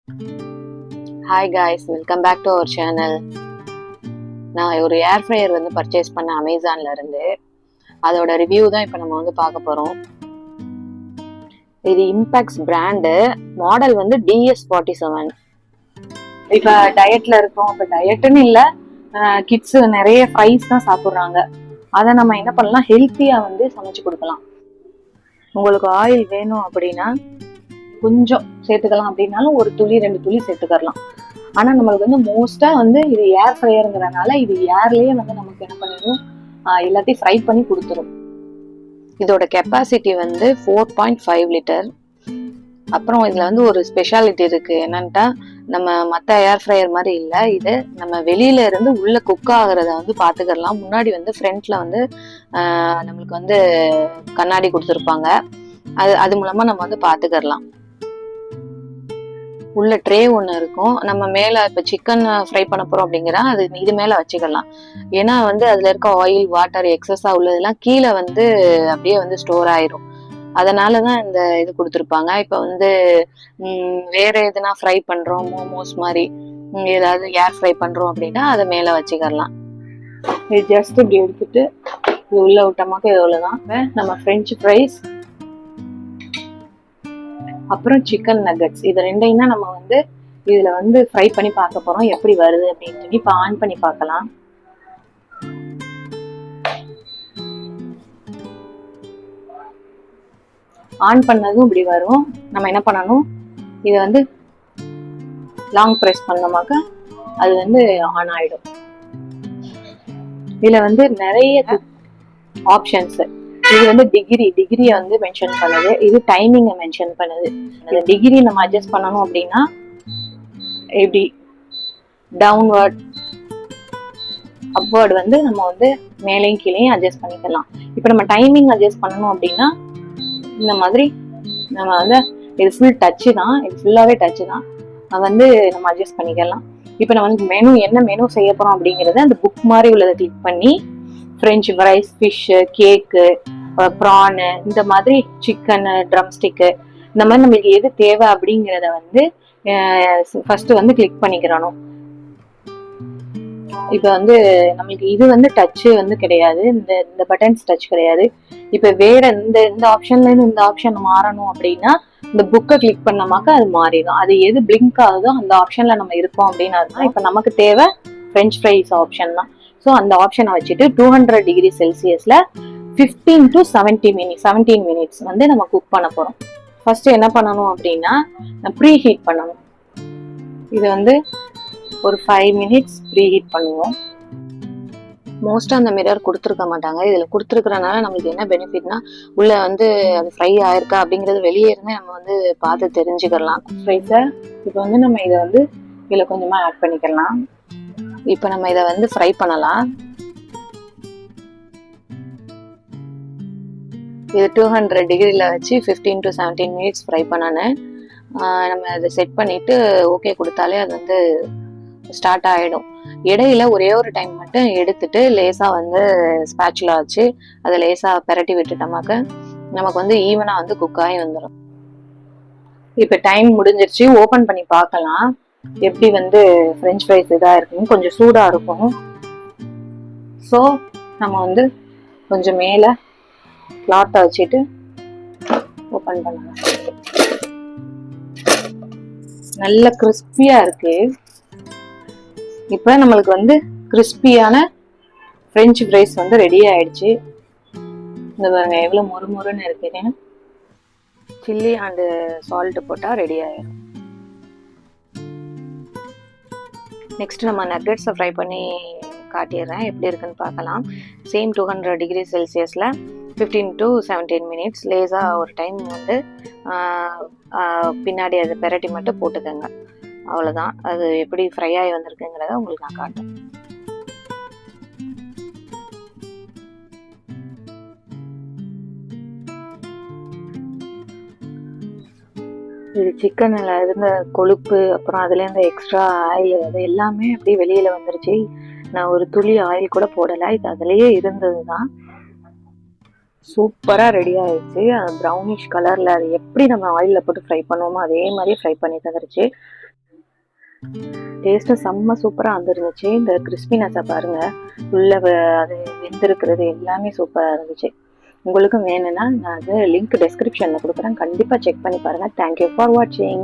Hi guys, welcome back to our channel. நான் ஒரு ஏர் fryer வந்து பர்ச்சேஸ் பண்ண அமேசான்ல இருந்து. அதோட ரிவ்யூ தான் இப்போ நம்ம வந்து பார்க்க போகிறோம். இது இம்பாக்ட்ஸ் பிராண்டு. மாடல் வந்து DS47. இப்போ டயட்ல இருக்கோம். இப்போ டயட்டுன்னு இல்லை, கிட்ஸ் நிறைய ஃப்ரைஸ் தான் சாப்பிட்றாங்க. அதை நம்ம என்ன பண்ணலாம், ஹெல்த்தியாக வந்து சமைச்சு கொடுக்கலாம். உங்களுக்கு ஆயில் வேணும் அப்படின்னா கொஞ்சம் சேர்த்துக்கலாம், அப்படின்னாலும் ஒரு துளி 2 துளி சேர்த்துக்கலாம். ஆனா நம்மளுக்கு வந்து மோஸ்டா வந்து இது ஏர் ஃப்ரையருங்கிறனால இது ஏர்லயே வந்து நமக்கு என்ன பண்ணிடும், எல்லாத்தையும் ஃப்ரை பண்ணி கொடுத்துரும். இதோட கெப்பாசிட்டி வந்து 4.5 லிட்டர். அப்புறம் இதுல வந்து ஒரு ஸ்பெஷாலிட்டி இருக்கு. என்னன்ட்டா, நம்ம மற்ற ஏர் ஃப்ரையர் மாதிரி இல்லை, இது நம்ம வெளியில இருந்து உள்ள குக் ஆகுறத வந்து பாத்துக்கலாம். முன்னாடி வந்து ஃப்ரண்ட்ல வந்து நம்மளுக்கு வந்து கண்ணாடி கொடுத்துருப்பாங்க. அது மூலமா நம்ம வந்து பாத்துக்கலாம். உள்ள ட்ரே ஒன்று இருக்கும். நம்ம மேலே இப்போ சிக்கன் ஃப்ரை பண்ண போகிறோம் அப்படிங்கிற அது இது மேலே வச்சுக்கலாம். ஏன்னா வந்து அதில் இருக்க ஆயில், வாட்டர் எக்ஸஸாக உள்ளதெல்லாம் கீழே வந்து அப்படியே வந்து ஸ்டோர் ஆயிரும். அதனால தான் இந்த இது கொடுத்துருப்பாங்க. இப்போ வந்து வேற எதுனா ஃப்ரை பண்ணுறோம், மோமோஸ் மாதிரி ஏதாவது ஏர் ஃப்ரை பண்ணுறோம் அப்படின்னா அதை மேலே வச்சுக்கலாம். இது ஜஸ்ட் இப்படி எடுத்துட்டு உள்ள விட்டோமாக்க இவ்வளோதான். நம்ம ஃப்ரெஞ்சு ஃப்ரைஸ் அப்புறம் சிக்கன் நகட்ஸ், இது ரெண்டையும் தான் நம்ம வந்து இதுல வந்து ஃப்ரை பண்ணி பார்க்க போறோம், எப்படி வருது அப்படின்னு சொல்லி. இப்போ ஆன் பண்ணி பார்க்கலாம். ஆன் பண்ணதும் இப்படி வரும். நம்ம என்ன பண்ணணும், இதை வந்து லாங் ப்ரெஸ் பண்ணோமாக்க அது வந்து ஆன் ஆயிடும். இதுல வந்து நிறைய ஆப்ஷன்ஸ். இது வந்து டிகிரியை வந்து மென்ஷன் பண்ணுது. இது டைமிங்கை மென்ஷன் பண்ணுது. அந்த டிகிரி நம்ம அட்ஜஸ்ட் பண்ணணும் அப்படின்னா எப்படி டவுன்வர்ட், அப்வர்ட் வந்து நம்ம வந்து மேலையும் கீழையும் அட்ஜஸ்ட் பண்ணிக்கலாம். இப்போ நம்ம டைமிங் அட்ஜஸ்ட் பண்ணணும் அப்படின்னா இந்த மாதிரி நம்ம வந்து இது ஃபுல் டச்சு தான், இது ஃபுல்லாவே டச்சு தான், வந்து நம்ம அட்ஜஸ்ட் பண்ணிக்கலாம். இப்போ நம்ம வந்து மெனு என்ன மெனு செய்ய போறோம் அப்படிங்கறத அந்த புக் மாதிரி உள்ளதை கிளிக் பண்ணி ஃப்ரெஞ்சு ஃப்ரைஸ், ஃபிஷ்ஷு, கேக்கு, ப்ரானு, இந்த மாதிரி சிக்கனு, ட்ரம் ஸ்டிக்கு, இந்த மாதிரி நம்மளுக்கு எது தேவை அப்படிங்கிறத வந்து ஃபர்ஸ்ட் வந்து கிளிக் பண்ணிக்கிறணும். இப்போ வந்து நம்மளுக்கு இது வந்து டச்சு வந்து கிடையாது, இந்த பட்டன்ஸ் டச் கிடையாது. இப்போ வேற இந்த ஆப்ஷன்ல இருந்து இந்த ஆப்ஷன் மாறணும் அப்படின்னா இந்த புக்கை கிளிக் பண்ணமாக்க அது மாறிடும். அது எது பிளிங்க் ஆகுதோ அந்த ஆப்ஷன்ல நம்ம இருக்கோம் அப்படின்னு அர்த்தம். இப்போ நமக்கு தேவை ஃப்ரெஞ்ச் ஃப்ரைஸ் ஆப்ஷன் தான். ஸோ அந்த ஆப்ஷனை வச்சுட்டு 200 டிகிரி செல்சியஸ்ல 15 to 17 மினிட்ஸ் வந்து நம்ம குக் பண்ண போறோம். ஃபர்ஸ்ட் என்ன பண்ணணும் அப்படின்னா ப்ரீ ஹீட் பண்ணணும். இது வந்து ஒரு 5 மினிட்ஸ் ப்ரீ ஹீட் பண்ணுவோம். மோஸ்டா அந்த மிரர் கொடுத்துருக்க மாட்டாங்க. இதுல கொடுத்துருக்கறனால நம்மளுக்கு என்ன பெனிஃபிட்னா, உள்ள வந்து அது ஃப்ரை ஆயிருக்கா அப்படிங்கறது வெளியே இருந்து நம்ம வந்து பார்த்து தெரிஞ்சுக்கலாம். ஃப்ரைஸை இப்போ வந்து நம்ம இதை வந்து இதுல கொஞ்சமா ஆட் பண்ணிக்கலாம். இப்போ நம்ம இதை வந்து ஃப்ரை பண்ணலாம். இது 200 டிகிரியில் வச்சு 15 to 17 மினிட்ஸ் ஃப்ரை பண்ணணும். நம்ம அதை செட் பண்ணிட்டு ஓகே கொடுத்தாலே அது வந்து ஸ்டார்ட் ஆகிடும். இடையில ஒரே ஒரு டைம் மட்டும் எடுத்துட்டு லேசாக வந்து ஸ்பேச்சுலா வச்சு அதை லேசாக பெரட்டி விட்டுட்டோமாக்க நமக்கு வந்து ஈவனாக வந்து குக் ஆகி வந்துடும். இப்போ டைம் முடிஞ்சிருச்சு, ஓப்பன் பண்ணி பார்க்கலாம் எப்படி வந்து ஃப்ரெஞ்ச் ஃப்ரைஸ் இதாக இருக்குன்னு. கொஞ்சம் சூடாக இருக்கும். ஸோ நம்ம வந்து கொஞ்சம் மேலே கிளாத்தை வச்சுட்டு ஓப்பன் பண்ணலாம். நல்ல கிறிஸ்பியா இருக்கு. இப்போ நம்மளுக்கு வந்து கிறிஸ்பியான ஃப்ரெஞ்ச் ஃப்ரைஸ் வந்து ரெடி ஆயிடுச்சு. இந்த பாருங்க எவ்வளவு மொறுமொறுன்னு இருக்குன்னு. சில்லி அண்டு சால்ட் போட்டா ரெடி ஆயிடும். நெக்ஸ்ட் நம்ம நக்கட்ஸை ஃப்ரை பண்ணி காட்டிடுறேன், எப்படி இருக்குன்னு பார்க்கலாம். சேம் 200 டிகிரி செல்சியஸில் 15 to 17 மினிட்ஸ் லேசாக ஒரு டைம் வந்து பின்னாடி அதை பெரட்டி மட்டும் போட்டுக்கோங்க. அவ்வளோதான். அது எப்படி ஃப்ரை ஆகி வந்திருக்குங்கிறத உங்களுக்கு நான் காட்டுறேன். இது சிக்கனில் இருந்த கொழுப்பு, அப்புறம் அதுலேருந்து எக்ஸ்ட்ரா ஆயில், அது எல்லாமே அப்படியே வெளியில் வந்துருச்சு. நான் ஒரு துளி ஆயில் கூட போடலை, இது அதுலேயே இருந்தது தான். சூப்பராக ரெடி ஆயிடுச்சு. ப்ரௌனிஷ் கலரில் அது எப்படி நம்ம ஆயிலில் போட்டு ஃப்ரை பண்ணுவோமோ அதே மாதிரி ஃப்ரை பண்ணி தந்துருச்சு. டேஸ்ட்டு செம்ம சூப்பராக வந்துருந்துச்சு. இந்த கிறிஸ்பினஸை பாருங்கள், உள்ள அது வெந்திருக்கிறது எல்லாமே சூப்பராக இருந்துச்சு. உங்களுக்கும் வேணும்னா நான் அது லிங்க் டெஸ்கிரிப்ஷனில் கொடுக்குறேன், கண்டிப்பாக செக் பண்ணி பாருங்கள். தேங்க்யூ ஃபார் வாட்சிங்.